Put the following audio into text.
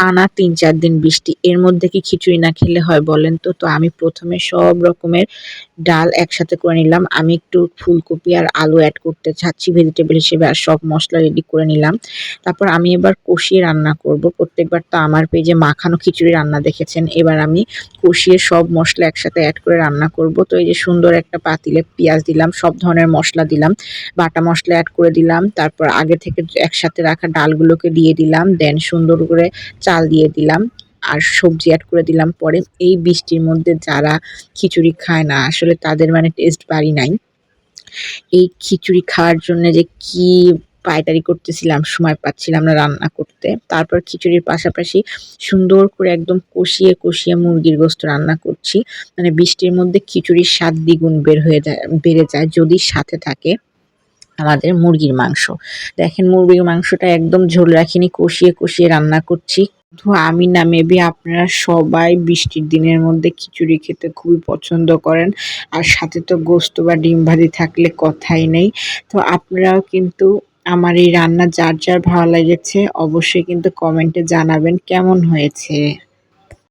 টানা ৩-৪ দিন বৃষ্টি। এর মধ্যে কি খিচুড়ি না খেলে হয় বলেন তো? তো আমি ১ম এ সব রকমের ডাল একসাথে করে নিলাম। আমি একটু ফুলকপি আর আলু এড করতে চাচ্ছি ভেজিটেবল হিসেবে, আর সব মসলা রেডি করে নিলাম। তারপর আমি এবার কষিয়ে রান্না করব। প্রত্যেকবার তো আমার পেজে মাখানো খিচুড়ি রান্না দেখেছেন। এবার আমি কষিয়ে সব মসলা একসাথে এড করে রান্না করব। তো এই যে সুন্দর একটা পাতিলে পেঁয়াজ দিলাম, সব ধরনের মসলা দিলাম, বাটা মসলা এড করে দিলাম। তারপর আগে থেকে একসাথে রাখা ডালগুলোকে দিয়ে দিলাম। দেন সুন্দর করে চাল দিয়ে দিলাম। আর সবজি এড করে দিলাম পরে। এই বৃষ্টির মধ্যে যারা খিচুড়ি খায় না আসলে তাদের মানে টেস্ট বাড়ি নাই। এই খিচুড়ি খাওয়ার জন্য যে কি পায়তারি করতেছিলাম, সময় পাচ্ছিলাম না রান্না করতে। তারপর খিচুড়ির পাশাপাশি সুন্দর করে একদম কষিয়ে মুরগির গোশত রান্না করছি। মানে বৃষ্টির মধ্যে খিচুড়ির স্বাদ দ্বিগুণ বেড়ে যায় যদি সাথে থাকে আমাদের মুরগির মাংস। দেখেন মুরগির মাংসটা একদম ঝোল রাখিনি, কষিয়ে রান্না করছি। শুধু আমি না, মেবি আপনারা সবাই বৃষ্টির দিনের মধ্যে খিচুড়ি খেতে খুবই পছন্দ করেন। আর সাথে তো গোশত বা ডিম ভাজি থাকলে কথাই নেই। তো আপনারাও কিন্তু আমার এই রান্না যার ভালো লেগেছে অবশ্যই কিন্তু কমেন্টে জানাবেন কেমন হয়েছে।